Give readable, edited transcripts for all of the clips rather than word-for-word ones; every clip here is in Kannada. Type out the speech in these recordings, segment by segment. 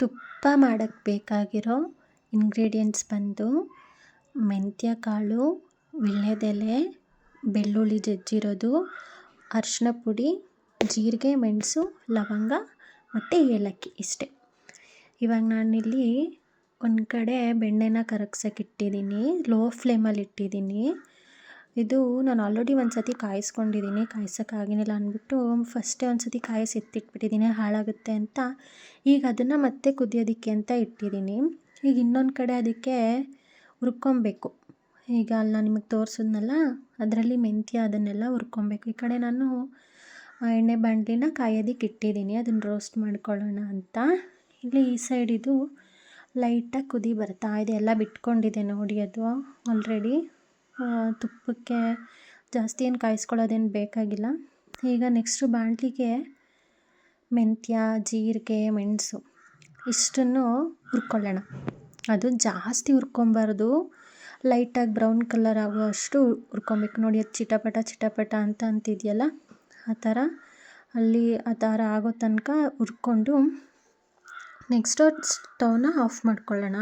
ತುಪ್ಪ ಮಾಡೋಕ್ಕೆ ಬೇಕಾಗಿರೋ ಇಂಗ್ರೀಡಿಯೆಂಟ್ಸ್ ಬಂದು ಮೆಂತ್ಯ ಕಾಳು, ವೀಳ್ಯದೆಲೆ, ಬೆಳ್ಳುಳ್ಳಿ ಜಜ್ಜಿರೋದು, ಅರಿಶಿನ ಪುಡಿ, ಜೀರಿಗೆ, ಮೆಣಸು, ಲವಂಗ ಮತ್ತು ಏಲಕ್ಕಿ ಇಷ್ಟೇ. ಇವಾಗ ನಾನಿಲ್ಲಿ ಒಂದು ಕಡೆ ಬೆಣ್ಣೆನ ಕರಗ್ಸೋಕ್ಕಿಟ್ಟಿದ್ದೀನಿ, ಲೋ ಫ್ಲೇಮಲ್ಲಿ ಇಟ್ಟಿದ್ದೀನಿ. ಇದು ನಾನು ಆಲ್ರೆಡಿ ಒಂದು ಸತಿ ಕಾಯಿಸ್ಕೊಂಡಿದ್ದೀನಿ, ಕಾಯ್ಸೋಕ್ಕಾಗಿಲ್ಲ ಅಂದ್ಬಿಟ್ಟು ಫಸ್ಟೇ ಒಂದು ಸತಿ ಕಾಯಿಸಿ ಎತ್ತಿಟ್ಬಿಟ್ಟಿದ್ದೀನಿ, ಹಾಳಾಗುತ್ತೆ ಅಂತ. ಈಗ ಅದನ್ನು ಮತ್ತೆ ಕುದಿಯೋದಕ್ಕೆ ಅಂತ ಇಟ್ಟಿದ್ದೀನಿ. ಈಗ ಇನ್ನೊಂದು ಕಡೆ ಅದಕ್ಕೆ ಹುರ್ಕೊಬೇಕು. ಈಗ ಅಲ್ಲಿ ನಾನು ನಿಮಗೆ ತೋರಿಸಿದ್ನಲ್ಲ ಅದರಲ್ಲಿ ಮೆಂತ್ಯ ಅದನ್ನೆಲ್ಲ ಹುರ್ಕೊಬೇಕು. ಈ ಕಡೆ ನಾನು ಎಣ್ಣೆ ಬಾಣಲಿನ ಕಾಯೋದಕ್ಕೆ ಇಟ್ಟಿದ್ದೀನಿ, ಅದನ್ನು ರೋಸ್ಟ್ ಮಾಡ್ಕೊಳ್ಳೋಣ ಅಂತ. ಇಲ್ಲಿ ಈ ಸೈಡ್ ಇದು ಲೈಟಾಗಿ ಕುದಿ ಬರ್ತಾ ಇದೆ, ಎಲ್ಲ ಬಿಟ್ಕೊಂಡಿದೆ ನೋಡಿ ಅದು ಆಲ್ರೆಡಿ. ತುಪ್ಪಕ್ಕೆ ಜಾಸ್ತಿ ಏನು ಕಾಯಿಸ್ಕೊಳ್ಳೋದೇನು ಬೇಕಾಗಿಲ್ಲ. ಈಗ ನೆಕ್ಸ್ಟು ಬಾಣಲಿಗೆ ಮೆಂತ್ಯ, ಜೀರಿಗೆ, ಮೆಣಸು ಇಷ್ಟನ್ನು ಹುರ್ಕೊಳ್ಳೋಣ. ಅದು ಜಾಸ್ತಿ ಹುರ್ಕೊಬಾರ್ದು, ಲೈಟಾಗಿ ಬ್ರೌನ್ ಕಲರ್ ಆಗುವಷ್ಟು ಹುರ್ಕೊಬೇಕು. ನೋಡಿ ಅದು ಚಿಟಪಟ ಚಿಟಪಟ ಅಂತ ಅಂತಿದೆಯಲ್ಲ, ಆ ಥರ ಆಗೋ ತನಕ ಹುರ್ಕೊಂಡು ನೆಕ್ಸ್ಟು ಸ್ಟವ್ನ ಆಫ್ ಮಾಡ್ಕೊಳ್ಳೋಣ.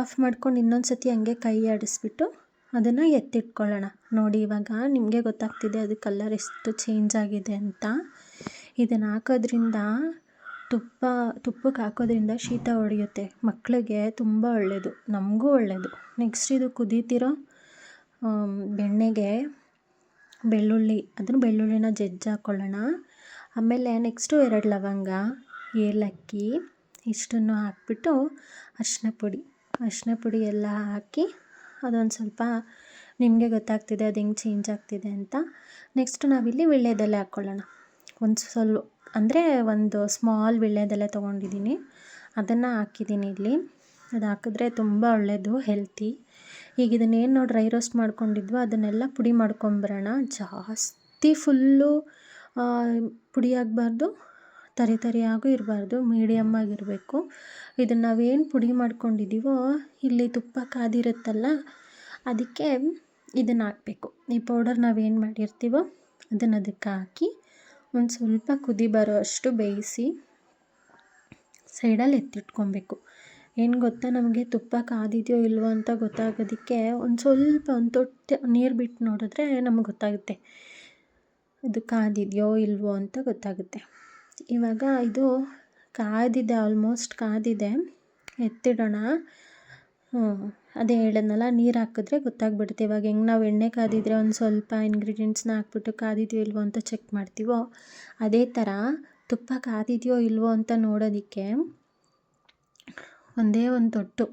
ಆಫ್ ಮಾಡ್ಕೊಂಡು ಇನ್ನೊಂದು ಸತಿ ಹಂಗೆ ಕೈ ಆಡಿಸ್ಬಿಟ್ಟು ಅದನ್ನು ಎತ್ತಿಟ್ಕೊಳ್ಳೋಣ. ನೋಡಿ ಇವಾಗ ನಿಮಗೆ ಗೊತ್ತಾಗ್ತಿದೆ ಅದು ಕಲರ್ ಎಷ್ಟು ಚೇಂಜ್ ಆಗಿದೆ ಅಂತ. ಇದನ್ನು ಹಾಕೋದ್ರಿಂದ ತುಪ್ಪಕ್ಕೆ ಹಾಕೋದ್ರಿಂದ ಶೀತ ಹೊಡೆಯುತ್ತೆ, ಮಕ್ಕಳಿಗೆ ತುಂಬ ಒಳ್ಳೆಯದು, ನಮಗೂ ಒಳ್ಳೆಯದು. ನೆಕ್ಸ್ಟ್ ಇದು ಕುದೀತಿರೋ ಬೆಣ್ಣೆಗೆ ಬೆಳ್ಳುಳ್ಳಿನ ಜಜ್ಜಿ ಹಾಕ್ಕೊಳ್ಳೋಣ. ಆಮೇಲೆ ನೆಕ್ಸ್ಟು 2 ಲವಂಗ, ಏಲಕ್ಕಿ ಇಷ್ಟನ್ನು ಹಾಕ್ಬಿಟ್ಟು ಅರಿಶಿನ ಪುಡಿ ಎಲ್ಲ ಹಾಕಿ ಅದೊಂದು ಸ್ವಲ್ಪ ನಿಮಗೆ ಗೊತ್ತಾಗ್ತಿದೆ ಅದು ಹೆಂಗೆ ಚೇಂಜ್ ಆಗ್ತಿದೆ ಅಂತ. ನೆಕ್ಸ್ಟು ನಾವಿಲ್ಲಿ ವೀಳ್ಯದೆಲೆ ಹಾಕ್ಕೊಳ್ಳೋಣ. ಒಂದು ಸ್ಮಾಲ್ ವೀಳ್ಯದೆಲೆ ತೊಗೊಂಡಿದ್ದೀನಿ, ಅದನ್ನು ಹಾಕಿದ್ದೀನಿ ಇಲ್ಲಿ. ಅದು ಹಾಕಿದ್ರೆ ತುಂಬ ಒಳ್ಳೆಯದು, ಹೆಲ್ತಿ. ಈಗ ಇದನ್ನೇನು ನಾವು ಡ್ರೈ ರೋಸ್ಟ್ ಮಾಡ್ಕೊಂಡಿದ್ವೋ ಅದನ್ನೆಲ್ಲ ಪುಡಿ ಮಾಡ್ಕೊಂಬರೋಣ. ಜಾಸ್ತಿ ಫುಲ್ಲು ಪುಡಿ ಆಗಬಾರ್ದು, ತರಿಯಾಗೂ ಇರಬಾರ್ದು, ಮೀಡಿಯಮ್ ಆಗಿರಬೇಕು. ಇದನ್ನು ನಾವೇನು ಪುಡಿ ಮಾಡ್ಕೊಂಡಿದ್ದೀವೋ ಇಲ್ಲಿ ತುಪ್ಪ ಕಾದಿರುತ್ತಲ್ಲ ಅದಕ್ಕೆ ಇದನ್ನು ಹಾಕಬೇಕು. ಈ ಪೌಡರ್ ನಾವೇನು ಮಾಡಿರ್ತೀವೋ ಅದನ್ನು ಅದಕ್ಕೆ ಹಾಕಿ ಒಂದು ಸ್ವಲ್ಪ ಕುದಿ ಬರೋ ಅಷ್ಟು ಬೇಯಿಸಿ ಸೈಡಲ್ಲಿ ಎತ್ತಿಟ್ಕೊಬೇಕು. ಏನು ಗೊತ್ತಾ, ನಮಗೆ ತುಪ್ಪ ಕಾದಿದೆಯೋ ಇಲ್ವೋ ಅಂತ ಗೊತ್ತಾಗೋದಕ್ಕೆ ಒಂದು ತೊಟ್ಟು ನೀರು ಬಿಟ್ಟು ನೋಡಿದ್ರೆ ನಮಗೆ ಗೊತ್ತಾಗುತ್ತೆ ಅದು ಕಾದಿದೆಯೋ ಇಲ್ವೋ ಅಂತ ಗೊತ್ತಾಗುತ್ತೆ. ಇವಾಗ ಇದು ಕಾದಿದೆ, ಆಲ್ಮೋಸ್ಟ್ ಕಾದಿದೆ, ಎತ್ತಿಡೋಣ. ಅದೇ ಹೇಳಿದ್ನಲ್ಲ, ನೀರು ಹಾಕಿದ್ರೆ ಗೊತ್ತಾಗ್ಬಿಡುತ್ತೆ. ಇವಾಗ ಹೆಂಗೆ ನಾವು ಎಣ್ಣೆ ಕಾದಿದ್ರೆ ಒಂದು ಸ್ವಲ್ಪ ಇಂಗ್ರೀಡಿಯೆಂಟ್ಸ್ನ ಹಾಕ್ಬಿಟ್ಟು ಕಾದಿದೆಯೋ ಇಲ್ವೋ ಅಂತ ಚೆಕ್ ಮಾಡ್ತೀವೋ, ಅದೇ ಥರ ತುಪ್ಪ ಕಾದಿದೆಯೋ ಇಲ್ವೋ ಅಂತ ನೋಡೋದಕ್ಕೆ ಒಂದೇ ಒಂದು ತೊಟ್ಟು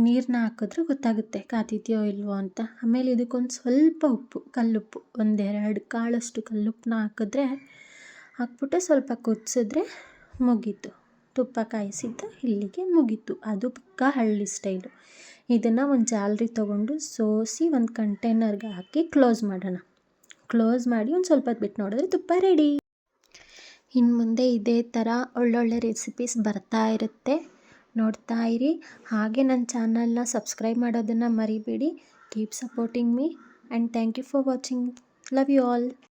ನೀರನ್ನ ಹಾಕಿದ್ರೆ ಗೊತ್ತಾಗುತ್ತೆ ಕಾದಿದೆಯೋ ಇಲ್ವೋ ಅಂತ. ಆಮೇಲೆ ಇದಕ್ಕೊಂದು ಸ್ವಲ್ಪ ಉಪ್ಪು, ಕಲ್ಲುಪ್ಪು, 1-2 ಕಾಳಷ್ಟು ಕಲ್ಲುಪ್ಪನ್ನ ಹಾಕ್ಬಿಟ್ಟು ಸ್ವಲ್ಪ ಕುದಿಸಿದ್ರೆ ಮುಗೀತು. ತುಪ್ಪ ಕಾಯಿಸಿದ್ದು ಇಲ್ಲಿಗೆ ಮುಗೀತು. ಅದು ಪಕ್ಕ ಹಳ್ಳಿ ಸ್ಟೈಲು. ಇದನ್ನು ಒಂದು ಜಾಲರಿ ತೊಗೊಂಡು ಸೋಸಿ ಒಂದು ಕಂಟೈನರ್ಗೆ ಹಾಕಿ ಕ್ಲೋಸ್ ಮಾಡೋಣ. ಕ್ಲೋಸ್ ಮಾಡಿ ಒಂದು ಸ್ವಲ್ಪ ಹೊತ್ತು ಬಿಟ್ಟು ನೋಡಿದ್ರೆ ತುಪ್ಪ ರೆಡಿ. ಇನ್ನು ಮುಂದೆ ಇದೇ ಥರ ಒಳ್ಳೊಳ್ಳೆ ರೆಸಿಪೀಸ್ ಬರ್ತಾ ಇರುತ್ತೆ, ನೋಡ್ತಾ ಇರಿ. ಹಾಗೆ ನನ್ನ ಚಾನಲ್ನ ಸಬ್ಸ್ಕ್ರೈಬ್ ಮಾಡೋದನ್ನು ಮರಿಬೇಡಿ. Keep supporting me and thank you for watching. Love you all.